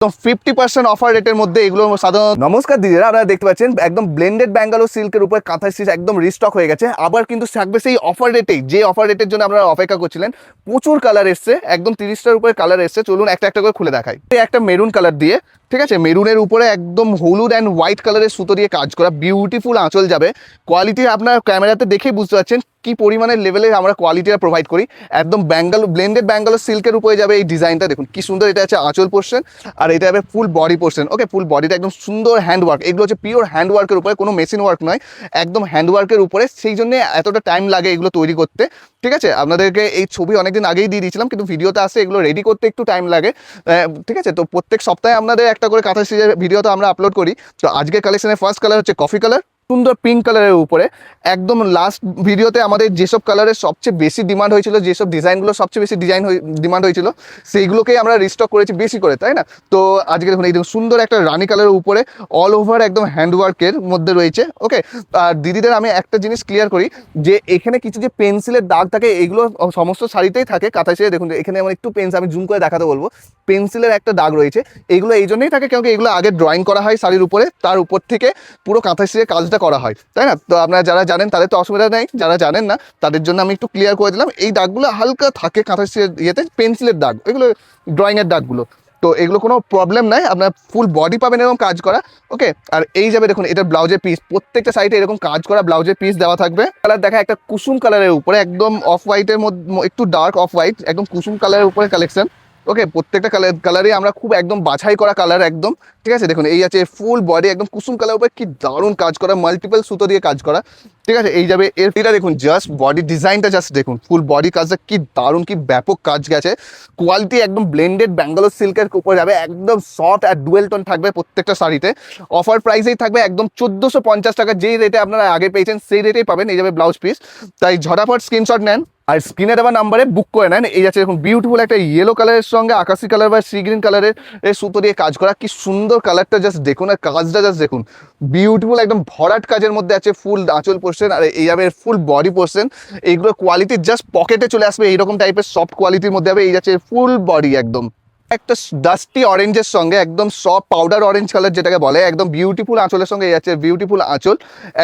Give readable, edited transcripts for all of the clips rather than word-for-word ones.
তো 50% অফার রেটের মধ্যে এগুলো সাধারণ। নমস্কার দিদিরা, আপনারা দেখতে পাচ্ছেন একদম ব্লেন্ডেড ব্যাঙ্গালোর সিল্কের উপর কাঁথা স্টিচ একদম রিস্টক হয়ে গেছে। আবার কিন্তু থাকবে সেই অফার রেটেই, যে অফার রেটের জন্য আপনারা অপেক্ষা করছিলেন। প্রচুর কালার এসছে, একদম 30টার উপরে কালার এসছে। চলুন একটা একটা করে খুলে দেখাই। একটা মেরুন কালার দিয়ে, ঠিক আছে, মেরুনের উপরে একদম হলুদ অ্যান্ড হোয়াইট কালারের সুতো দিয়ে কাজ করা বিউটিফুল আঁচল যাবে। কোয়ালিটি আপনার ক্যামেরাতে দেখেই বুঝতে পারছেন কি পরিমাণের লেভেলে আমরা কোয়ালিটিটা প্রোভাইড করি। একদম ব্লেন্ডেড ব্যাঙ্গালোর সিল্কের উপরে যাবে এই ডিজাইনটা। দেখুন কি সুন্দর, এটা আছে আঁচল পোর্শন আর এটা যাবে ফুল বডি পোর্শন। ওকে, ফুল বডিটা একদম সুন্দর হ্যান্ডওয়ার্ক। এগুলো হচ্ছে পিওর হ্যান্ডওয়ার্কের উপরে, কোনো মেশিন ওয়ার্ক নয়, একদম হ্যান্ডওয়ার্কের উপরে। সেই জন্য এতটা টাইম লাগে এগুলো তৈরি করতে। ঠিক আছে, আপনাদেরকে এই ছবি অনেকদিন আগেই দিয়ে দিয়েছিলাম, কিন্তু ভিডিওতে আসে এগুলো রেডি করতে একটু টাইম লাগে। ঠিক আছে, তো প্রত্যেক সপ্তাহে আপনাদের একটা করে কাঁথা স্টিচের ভিডিও তো আমরা আপলোড করি। তো আজকের কালেকশনের ফার্স্ট কালার হচ্ছে কফি কালার, সুন্দর পিঙ্ক কালারের উপরে। একদম লাস্ট ভিডিওতে আমাদের যেসব কালারের সবচেয়ে বেশি ডিমান্ড হয়েছিল, যেসব ডিজাইনগুলো সবচেয়ে বেশি ডিমান্ড হয়েছিল, সেইগুলোকেই আমরা রিস্টক করেছি বেশি করে, তাই না? তো আজকে দেখুন এই সুন্দর একটা রানি কালারের উপরে অল ওভার একদম হ্যান্ডওয়ার্কের মধ্যে রয়েছে। ওকে, আর দিদিদের আমি একটা জিনিস ক্লিয়ার করি, যে এখানে কিছু যে পেন্সিলের দাগ থাকে, এগুলো সমস্ত শাড়িতেই থাকে। কাঁথা স্টিচে দেখুন এখানে আমার একটু আমি জুম করে দেখাতে বলবো, পেন্সিলের একটা দাগ রয়েছে। এইগুলো এই জন্যই থাকে কারণ এগুলো আগে ড্রয়িং করা হয় শাড়ির উপরে, তার উপর থেকে পুরো কাঁথা স্টিচের কাজটা করা হয়, তাই না? তো আপনারা যারা জানেন তাদের তো অসুবিধা নেই, যারা জানেন না তাদের জন্য আমি একটু ক্লিয়ার করে দিলাম। এই দাগগুলো হালকা থাকে কাঁথা স্টিচের ইয়েতে, পেন্সিলের দাগ, এগুলো ড্রয়িংয়ের দাগগুলো। তো এগুলো কোনো প্রবলেম নাই, আপনার ফুল বডি পাবেন এরকম কাজ করা। ওকে, আর এই যাবে দেখুন এটা ব্লাউজের পিস, প্রত্যেকটা সাইডে এরকম কাজ করা ব্লাউজের পিস দেওয়া থাকবে। কালার দেখা একটা কুসুম কালারের উপরে, একদম অফ হোয়াইটের মধ্যে, একটু ডার্ক অফ হোয়াইট, একদম কুসুম কালারের উপরে কালেকশন। ওকে, প্রত্যেকটা কালারই আমরা খুব একদম বাছাই করা কালার একদম। ঠিক আছে, দেখুন এই আছে ফুল বডি একদম কুসুম কালার উপরে, কি দারুণ কাজ করা, মাল্টিপল সুতো দিয়ে কাজ করা। ঠিক আছে, এই যাবে এটা দেখুন জাস্ট বডি ডিজাইনটা, জাস্ট দেখুন ফুল বডি কাজটা কি দারুণ, কি ব্যাপক কাজ গেছে। কোয়ালিটি একদম ব্লেন্ডেড ব্যাঙ্গালোর সিল্কের উপরে যাবে, একদম সফট আর ডুয়েল টোন থাকবে প্রত্যেকটা শাড়িতে। অফার প্রাইসেই থাকবে একদম 1450 টাকা, যেই রেটে আপনারা আগে পেয়েছেন সেই রেটেই পাবেন। এই যাবে ব্লাউজ পিস, তাই ঝটাফট স্ক্রিনশট নেন আর স্ক্রিনে দেওয়া নাম্বারে বুক করে নেন। এই যাচ্ছে দেখুন বিউটিফুল একটা ইয়েলো কালারের সঙ্গে আকাশি কালার বা সি গ্রিন কালারের সুতো দিয়ে কাজ করা, কি সুন্দর কালারটা জাস্ট দেখুন, আর কাজটা জাস্ট দেখুন, বিউটিফুল একদম ভরাট কাজের মধ্যে আছে। ফুল আঁচল পোর্শন আর এই যাবে ফুল বডি পোর্শন। এইগুলো কোয়ালিটি জাস্ট পকেটে চলে আসবে, এইরকম টাইপের সফট কোয়ালিটির মধ্যে হবে। এই যাচ্ছে ফুল বডি একদম একটা ডাস্টি অরেঞ্জের সঙ্গে একদম সফট পাউডার অরেঞ্জ কালার যেটাকে বলে, একদম বিউটিফুল আঁচলের সঙ্গে যাচ্ছে বিউটিফুল আঁচল,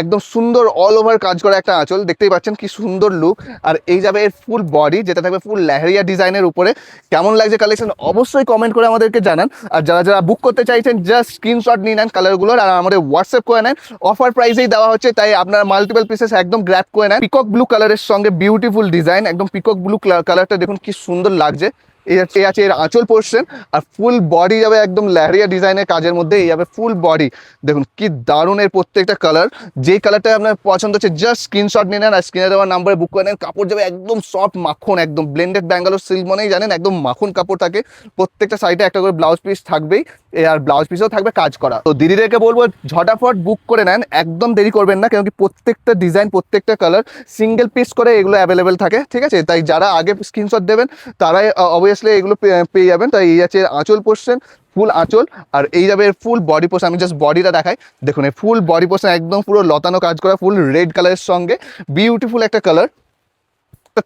একদম সুন্দর অল ওভার কাজ করা একটা আঁচল, দেখতেই পাচ্ছেন কি সুন্দর লুক। আর এই যাবে এর ফুল বডি, যেটা থাকবে ফুল লেহেরিয়া ডিজাইনের উপরে। কেমন লাগছে কালেকশন অবশ্যই কমেন্ট করে আমাদেরকে জানান। আর যারা যারা বুক করতে চাইছেন জাস্ট স্ক্রিনশট নিয়ে নেন কালারগুলোর আর আমাদের হোয়াটসঅ্যাপ করে নেন। অফার প্রাইসেই দেওয়া হচ্ছে, তাই আপনারা মাল্টিপল পিসেস একদম গ্র্যাব করে নেন। পিকক ব্লু কালারের সঙ্গে বিউটিফুল ডিজাইন, একদম পিকক ব্লু কালারটা দেখুন কি সুন্দর লাগছে। এই আছে এর আঁচল পোর্শন আর ফুল বডি যাবে একদম লেহেরিয়া ডিজাইনের কাজের মধ্যে। এই যাবে ফুল বডি, দেখুন কি দারুণ এর প্রত্যেকটা কালার। যেই কালারটা আপনার পছন্দ হচ্ছে জাস্ট স্ক্রিনশট নিয়ে নেন আর স্ক্রিনে দেওয়ার নাম্বারে বুক করে নেন। কাপড় যাবে একদম সফট মাখন, একদম ব্লেন্ডেড ব্যাঙ্গালোর সিল্ক মানেই জানেন একদম মাখন কাপড় থাকে। প্রত্যেকটা সাইডে একটা করে ব্লাউজ পিস থাকবেই, আর ব্লাউজ পিসেও থাকবে কাজ করা। তো দিদিদেরকে বলবো ঝটাফট বুক করে নেন, একদম দেরি করবেন না, কারণ কি প্রত্যেকটা ডিজাইন প্রত্যেকটা কালার সিঙ্গেল পিস করে এগুলো অ্যাভেলেবেল থাকে। ঠিক আছে, তাই যারা আগে স্ক্রিনশট দেবেন তারাই অবভিয়াসলি এগুলো পেয়ে যাবেন। তাই এই আছে আঁচল পোর্শন, ফুল আঁচল, আর এই যাবে ফুল বডি পোর্শন। আমি জাস্ট বডিটা দেখাই, দেখুন এই ফুল বডি পোর্শন একদম পুরো লতানো কাজ করা, ফুল রেড কালারের সঙ্গে বিউটিফুল একটা কালার,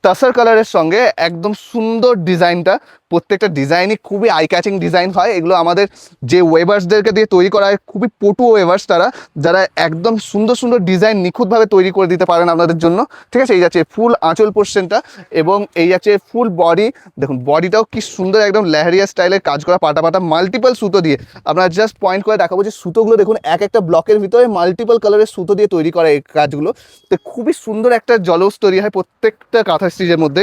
টাসার কালারের সঙ্গে একদম সুন্দর ডিজাইনটা। প্রত্যেকটা ডিজাইনই খুবই আই ক্যাচিং ডিজাইন হয়। এগুলো আমাদের যে ওয়েভার্সদেরকে দিয়ে তৈরি করা হয়, খুবই পটু ওয়েভার্স তারা, যারা একদম সুন্দর সুন্দর ডিজাইন নিখুঁতভাবে তৈরি করে দিতে পারেন আপনাদের জন্য। ঠিক আছে, এই যাচ্ছে ফুল আঁচল পোর্শনটা এবং এই যাচ্ছে ফুল বডি। দেখুন বডিটাও কি সুন্দর, একদম লেহেরিয়া স্টাইলের কাজ করা, পাটা পাটা মাল্টিপল সুতো দিয়ে। আপনারা জাস্ট পয়েন্ট করে দেখাবো যে সুতোগুলো দেখুন এক একটা ব্লকের ভিতরে মাল্টিপল কালারের সুতো দিয়ে তৈরি করা এই কাজগুলো। তো খুবই সুন্দর একটা জলস তৈরি হয় প্রত্যেকটা কাঁথা স্টিচের মধ্যে।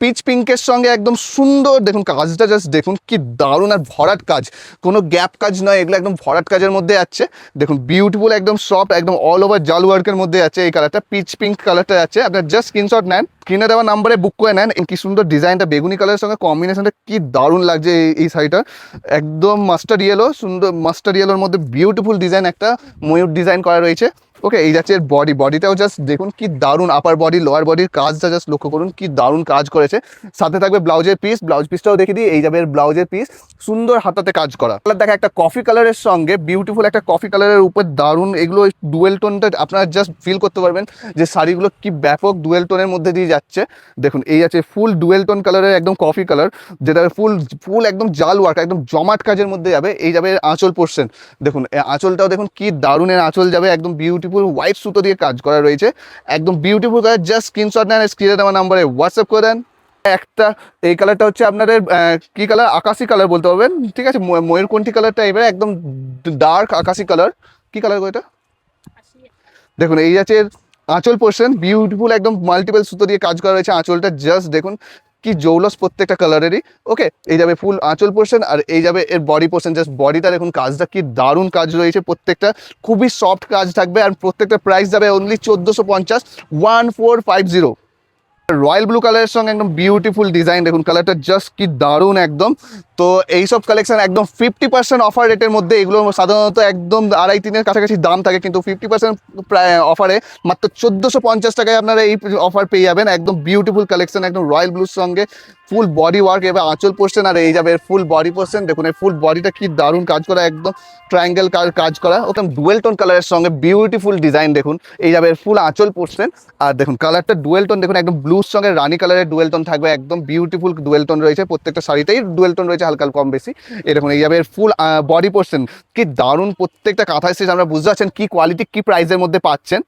পিচ পিঙ্কের সঙ্গে একদম সুন্দর, দেখুন কাজটা জাস্ট দেখুন কি দারুণ আর ভরাট কাজ, কোনো গ্যাপ কাজ নয়, এগুলো একদম ভরাট কাজের মধ্যে আছে। দেখুন বিউটিফুল একদম সফট একদম অল ওভার জাল ওয়ার্কের মধ্যে আছে এই কালারটা, পিচ পিঙ্ক কালারটা আছে। আপনার জাস্ট স্ক্রিনশট নেন, স্ক্রিনে দেওয়া নাম্বারে বুক করে নেন। কি সুন্দর ডিজাইনটা, বেগুনি কালারের সঙ্গে কম্বিনেশনটা কি দারুণ লাগছে এই শাড়িটা। একদম মাস্টার ইয়েলো, সুন্দর মাস্টার ইয়েলোর মধ্যে বিউটিফুল ডিজাইন, একটা ময়ূর ডিজাইন করা রয়েছে। ওকে, এই যাচ্ছে এর বডিটাও জাস্ট দেখুন কি দারুণ, আপার বডি লোয়ার বডির কাজটা জাস্ট লক্ষ্য করুন কি দারুণ কাজ করেছে। সাথে থাকবে ব্লাউজের পিসটাও দেখে দিই, এই যাবে এর ব্লাউজের পিস, সুন্দর হাতাতে কাজ করা। কালার দেখা একটা কফি কালারের সঙ্গে বিউটিফুল একটা কফি কালারের উপর দারুণ, এগুলো ডুয়েল টোনটা আপনারা জাস্ট ফিল করতে পারবেন যে শাড়িগুলো কি ব্যাপক ডুয়েল টোনের মধ্যে দিয়ে যাচ্ছে। দেখুন এই আছে ফুল ডুয়েল টোন কালারের একদম কফি কালার, যেটা ফুল একদম জাল ওয়ার্ক, একদম জমাট কাজের মধ্যে যাবে। এই যাবে আঁচল পোর্শন, দেখুন আঁচলটাও দেখুন কি দারুণের আঁচল যাবে, একদম বিউটিফুল হোয়াইট সুতো দিয়ে কাজ করা রয়েছে, একদম বিউটিফুল কালার। জাস্ট স্ক্রিনশট নেন, স্ক্রিনে দেওয়া নাম্বারে হোয়াটসঅ্যাপ করে দেন। একটা এই কালারটা হচ্ছে আপনাদের কি কালার, আকাশি কালার বলতে পারবেন, ঠিক আছে, ময়ূরকণ্ঠী কালারটা এবারে একদম ডার্ক আকাশি কালার। কি কালার গো এটা? দেখুন এই আছে আঁচল পোর্শন, বিউটিফুল একদম মাল্টিপল সুতো দিয়ে কাজ করা রয়েছে আঁচলটা, জাস্ট দেখুন কি জৌলস প্রত্যেকটা কালারেরই। ওকে, এই যাবে ফুল আঁচল পোর্শন, আর এই যাবে এর বডি পোর্শন। জাস্ট বডিটা দেখুন কাজটা কি দারুণ কাজ রয়েছে, প্রত্যেকটা খুবই সফট কাজ থাকবে, আর প্রত্যেকটা প্রাইস যাবে অনলি 1450, 1450। রয়্যাল ব্লু কালারের সঙ্গে একদম বিউটিফুল ডিজাইন, দেখুন কালারটা জাস্ট কি দারুণ একদম। তো এইসব কালেকশন একদম 50% অফার রেটের মধ্যে, এগুলো সাধারণত একদম 2.5-3 কাছাকাছি দাম থাকে, কিন্তু 50% প্রায় অফারে মাত্র 1450 টাকায় আপনারা এই অফার পেয়ে যাবেন। একদম বিউটিফুল কালেকশন, একদম রয়্যাল ব্লুর সঙ্গে ফুল বডি ওয়ার্ক, এবার আঁচল পোর্শন, আর এই যাবে ফুল বডি পোর্শন। দেখুন এই ফুল বডিটা কি দারুণ কাজ করা, একদম ট্রায়াঙ্গেল কাজ করা, ওখানে ডুয়েল টোন কালারের সঙ্গে বিউটিফুল ডিজাইন। দেখুন এই যাবে ফুল আঁচল পোর্শন, আর দেখুন কালারটা ডুয়েল টোন, দেখুন একদম ব্লুর সঙ্গে রানী কালারের ডুয়েল টোন থাকবে, একদম বিউটিফুল ডুয়েল টোন রয়েছে, প্রত্যেকটা শাড়িতেই ডুয়েল টোন রয়েছে, হালকা কম বেশি। এরকম এই যাবে ফুল বডি পোর্শন, কি দারুণ প্রত্যেকটা কাঁথা স্টিচ, আমরা বুঝতে পারছেন কি কোয়ালিটি কি প্রাইসের মধ্যে পাচ্ছেন।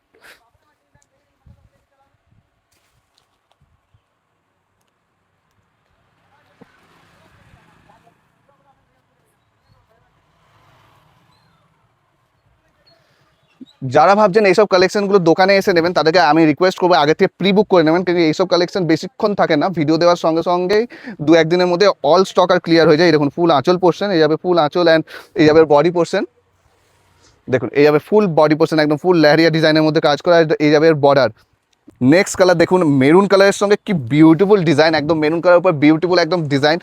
যারা ভাবছেন এইসব কালেকশনগুলো দোকানে এসে নেবেন, তাদেরকে আমি রিকোয়েস্ট করবো আগে থেকে প্রি বুক করে নেবেন, কিন্তু এইসব কালেকশন বেশিক্ষণ থাকে না, ভিডিও দেওয়ার সঙ্গে সঙ্গেই 2-1 দিনের মধ্যে অল স্টক আর ক্লিয়ার হয়ে যায়। দেখুন ফুল আঁচল পোর্শন, এই যাবে ফুল আঁচল, অ্যান্ড এই যাবে বডি পোর্শন। দেখুন এই যাবে ফুল বডি পোর্শন, একদম ফুল লেহেরিয়া ডিজাইনের মধ্যে কাজ করা, এই যাবে বর্ডার। নেক্সট কালার দেখুন মেরুন কালারের সঙ্গে কি বিউটিফুল ডিজাইন, একদম মেরুন কালারের উপর বিউটিফুল একদম ডিজাইন,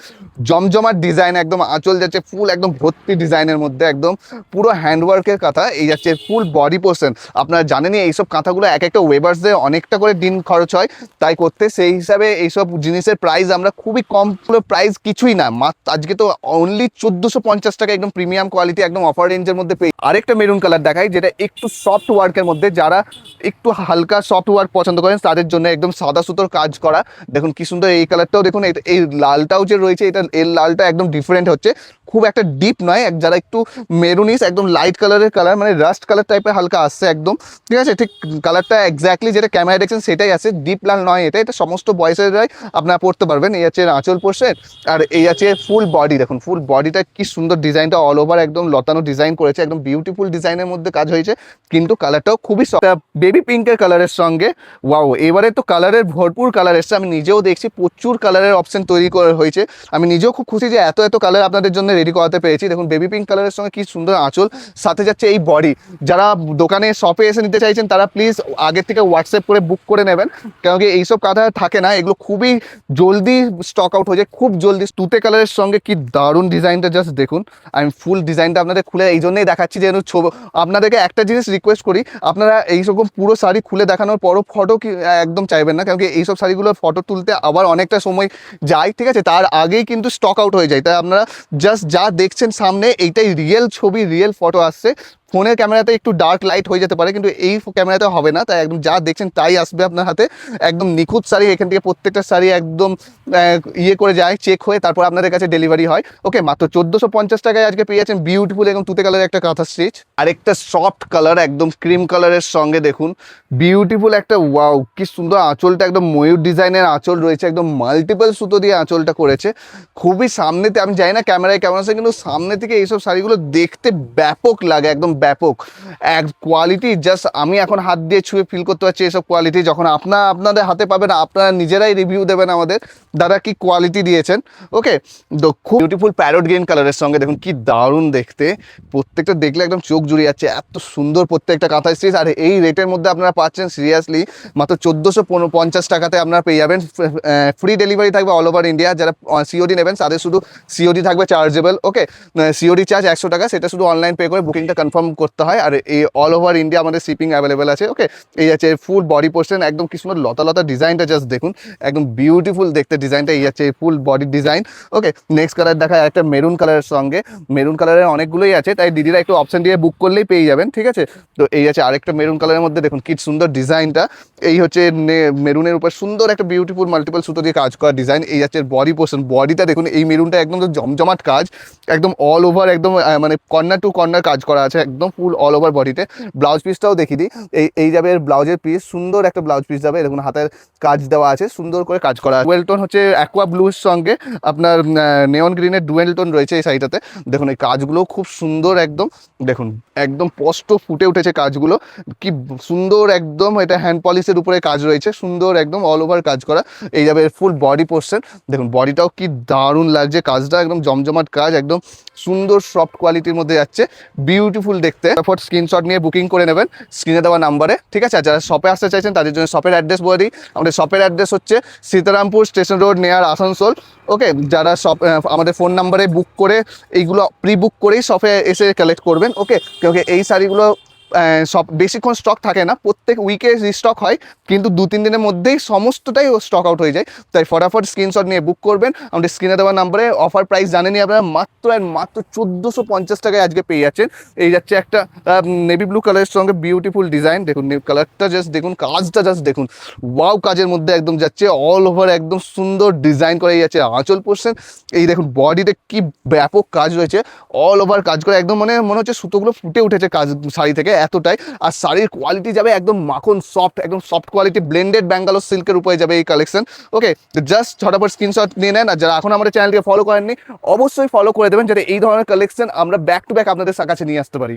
জমজমাট ডিজাইন, একদম আঁচল যাচ্ছে ফুল একদম ভর্তি ডিজাইনের মধ্যে, একদম পুরো হ্যান্ডওয়ার্কের কাঁথা। এই যাচ্ছে ফুল বডি পোর্শন। আপনারা জানেনই এইসব কাঁথাগুলো এক একটা ওয়েবার্সদের অনেকটা করে দিন খরচ হয়, তাই করতে সেই হিসাবে এইসব জিনিসের প্রাইস আমরা খুবই কম, প্রাইস কিছুই না, মাত্র আজকে তো অনলি 1450 টাকা, একদম প্রিমিয়াম কোয়ালিটি, একদম অফার রেঞ্জের মধ্যে পেয়ে। আরেকটা মেরুন কালার দেখাই, যেটা একটু সফট ওয়ার্কের মধ্যে, যারা একটু হালকা সফট ওয়ার্ক পছন্দ করেন তাদের জন্য একদম সাদা সুতোর কাজ করা। দেখুন কি সুন্দর এই কালারটাও, দেখুন এই লালটাও যে রয়েছে, এটা এর লালটা একদম ডিফারেন্ট হচ্ছে, খুব একটা ডিপ নয়, যারা একটু মেরুনিস একদম লাইট কালারের কালার, মানে রাস্ট কালার টাইপের হালকা আসছে একদম, ঠিক আছে, ঠিক কালারটা এক্স্যাক্টলি যেটা ক্যামেরা দেখছেন সেটাই আছে, ডিপ লাল নয়, এটা সমস্ত বয়সেরাই আপনারা পড়তে পারবেন। এই আছে আঁচল পোর্শন, আর এই আছে ফুল বডি। দেখুন ফুল বডিটা কি সুন্দর, ডিজাইনটা অল ওভার একদম লতানো ডিজাইন করেছে, একদম বিউটিফুল ডিজাইনের মধ্যে কাজ হয়েছে, কিন্তু কালারটাও খুবই বেবি পিঙ্কের কালারের সঙ্গে। ওয়াও, এবারে তো কালারের ভরপুর কালার এসছে, আমি নিজেও দেখছি প্রচুর কালারের অপশন তৈরি করা হয়েছে, আমি নিজেও খুব খুশি যে এত কালার আপনাদের জন্য রেডি করাতে পেরেছি। দেখুন বেবি পিঙ্ক কালারের সঙ্গে কি সুন্দর আঁচল, সাথে যাচ্ছে এই বডি। যারা দোকানে শপে এসে নিতে চাইছেন তারা প্লিজ আগের থেকে হোয়াটসঅ্যাপ করে বুক করে নেবেন, কারণ কি এইসব কাঁথা থাকে না, এগুলো খুবই জলদি স্টক আউট হয়ে যায়, খুব জলদি। তুতে কালারের সঙ্গে কি দারুণ ডিজাইনটা, জাস্ট দেখুন। আমি ফুল ডিজাইনটা আপনাদের খুলে এই জন্যই দেখাচ্ছি যে আপনাদেরকে একটা জিনিস রিকোয়েস্ট করি, আপনারা এইরকম পুরো শাড়ি খুলে দেখানোর পরও ফটো কি একদম চাইবেন না, কারণ কি এইসব শাড়িগুলোর ফটো তুলতে আবার অনেকটা সময় যায়, ঠিক আছে, তার আগেই কিন্তু স্টক আউট হয়ে যায়। তাই আপনারা জাস্ট যা দেখছেন সামনে এইটাই রিয়েল ছবি, রিয়েল ফটো আসছে। ফোনের ক্যামেরাতে একটু ডার্ক লাইট হয়ে যেতে পারে, কিন্তু এই ক্যামেরাতে হবে না, তাই একদম যা দেখছেন তাই আসবে আপনার হাতে, একদম নিখুঁত শাড়ি। এখান থেকে প্রত্যেকটা শাড়ি একদম ইয়ে করে যায়, চেক হয়ে তারপর আপনাদের কাছে ডেলিভারি হয়। ওকে, মাত্র 1450 টাকায় আজকে পেয়ে যাচ্ছেন বিউটিফুল এবং তুতে কালারের একটা কাঁথা স্টিচ। আরেকটা সফট কালার একদম ক্রিম কালারের সঙ্গে দেখুন বিউটিফুল একটা, ওয়াও কি সুন্দর আঁচলটা, একদম ময়ূর ডিজাইনের আঁচল রয়েছে, একদম মাল্টিপল সুতো দিয়ে আঁচলটা করেছে, খুবই সামনেতে, আমি জানি না ক্যামেরায় কেমন আছে, কিন্তু সামনে থেকে এইসব শাড়িগুলো দেখতে ব্যাপক লাগে, একদম ব্যাপক এক কোয়ালিটি। জাস্ট আমি এখন হাত দিয়ে ছুঁয়ে ফিল করতে পারছি এইসব কোয়ালিটি, যখন আপনাদের হাতে পাবেন আপনারা নিজেরাই রিভিউ দেবেন আমাদের দাদা কি কোয়ালিটি দিয়েছেন। ওকে, তো খুব বিউটিফুল প্যারট গ্রিন কালারের সঙ্গে দেখুন কি দারুণ দেখতে, প্রত্যেকটা দেখলে একদম চোখ জুড়িয়ে যাচ্ছে, এত সুন্দর প্রত্যেকটা কাঁথা স্টিচ। আর এই রেটের মধ্যে আপনারা পাচ্ছেন সিরিয়াসলি মাত্র 1450 টাকাতে আপনারা পেয়ে যাবেন। ফ্রি ডেলিভারি থাকবে অল ওভার ইন্ডিয়া, যারা সিওডি নেবেন তাদের শুধু সিওডি থাকবে চার্জেবল। ওকে, সিওডি চার্জ 100 টাকা, সেটা শুধু অনলাইন পে করে বুকিংটা কনফার্ম করতে হয়। আর এই অল ওভার ইন্ডিয়া আমাদের শিপিং অ্যাভেলেবেল আছে। ওকে, এই আছে ফুল বডি পোর্শন, একদম কি সুন্দর লতা লতা ডিজাইনটা জাস্ট দেখুন, একদম বিউটিফুল দেখতে ডিজাইনটা। এই আছে ফুল বডি ডিজাইন। ওকে, নেক্সট কালার দেখা একটা মেরুন কালারের সঙ্গে, মেরুন কালারের অনেকগুলোই আছে, তাই দিদিরা একটু অপশন দিয়ে বুক করলেই পেয়ে যাবেন, ঠিক আছে। তো এই আছে আরেকটা মেরুন কালারের মধ্যে, দেখুন কি সুন্দর ডিজাইনটা। এই হচ্ছে মেরুনের উপর সুন্দর একটা বিউটিফুল মাল্টিপল সুতো দিয়ে কাজ করা ডিজাইন। এই আছে বডি পোর্শন, বডিটা দেখুন, এই মেরুনটা একদম তো জমজমাট কাজ, একদম অল ওভার, একদম মানে কর্নার টু কর্নার কাজ করা আছে, একদম ফুল অল ওভার বডিতে। ব্লাউজ পিসটাও দেখিয়ে দিই, এই যাবে এর ব্লাউজের পিস, সুন্দর একটা ব্লাউজ পিস যাবে, দেখুন হাতের কাজ দেওয়া আছে, সুন্দর করে কাজ করা। ডুয়েল টোন হচ্ছে অ্যাকোয়া ব্লুর সঙ্গে আপনার নেওন গ্রিনের ডুয়েল টোন রয়েছে এই সাইডটাতে। দেখুন এই কাজগুলো খুব সুন্দর, একদম দেখুন একদম স্পষ্ট ফুটে উঠেছে কাজগুলো, কি সুন্দর একদম। এটা হ্যান্ড পলিশের উপরে কাজ রয়েছে, সুন্দর একদম অল ওভার কাজ করা। এই যাবে ফুল বডি পোর্শন, দেখুন বডিটাও কি দারুণ লাগছে, কাজটা একদম জমজমাট কাজ, একদম সুন্দর সফট কোয়ালিটির মধ্যে যাচ্ছে, বিউটিফুল দেখতে। তারপর স্ক্রিনশট নিয়ে বুকিং করে নেবেন স্ক্রিনে দেওয়া নাম্বারে, ঠিক আছে। আর যারা শপে আসতে চাইছেন তাদের জন্য শপের অ্যাড্রেস বলে দিই। আমাদের শপের অ্যাড্রেস হচ্ছে Sitarampur station road near Asansol. Okay, যারা শপ আমাদের ফোন নাম্বারে বুক করে এইগুলো প্রি বুক করেই শপে এসে কালেক্ট করবেন। ওকে, এই শাড়িগুলো সব বেশিক্ষণ স্টক থাকে না, প্রত্যেক উইকে রিস্টক হয়, কিন্তু 2-3 দিনের মধ্যেই সমস্তটাই স্টক আউট হয়ে যায়। তাই ফটাফট স্ক্রিনশট নিয়ে বুক করবেন। আমাদের স্ক্রিনে দেওয়া নাম্বারে অফার প্রাইস জানেনই আপনারা, মাত্র আর মাত্র 1450 টাকায় আজকে পেয়ে যাচ্ছেন। এই যাচ্ছে একটা নেভি ব্লু কালারের সঙ্গে বিউটিফুল ডিজাইন, দেখুন কালারটা জাস্ট দেখুন, কাজটা জাস্ট দেখুন, ওয়াও কাজের মধ্যে একদম যাচ্ছে, অল ওভার একদম সুন্দর ডিজাইন করে যাচ্ছে আঁচল পোর্শন। এই দেখুন বডিতে কি ব্যাপক কাজ রয়েছে, অল ওভার কাজ করে, একদম মনে হচ্ছে সুতোগুলো ফুটে উঠেছে কাজ শাড়ি থেকে, এতটাই। আর শাড়ির কোয়ালিটি যাবে একদম মাখন সফট, একদম সফট কোয়ালিটি ব্লেন্ডেড ব্যাঙ্গালোর সিল্কের উপরে যাবে এই কালেকশন। ওকে, জাস্ট ঝটাপট স্ক্রিনশট নিয়ে নেন। আর যারা এখন আমাদের চ্যানেলকে ফলো করেননি অবশ্যই ফলো করে দেবেন, যাতে এই ধরনের কালেকশন আমরা ব্যাক টু ব্যাক আপনাদের কাছে নিয়ে আসতে পারি।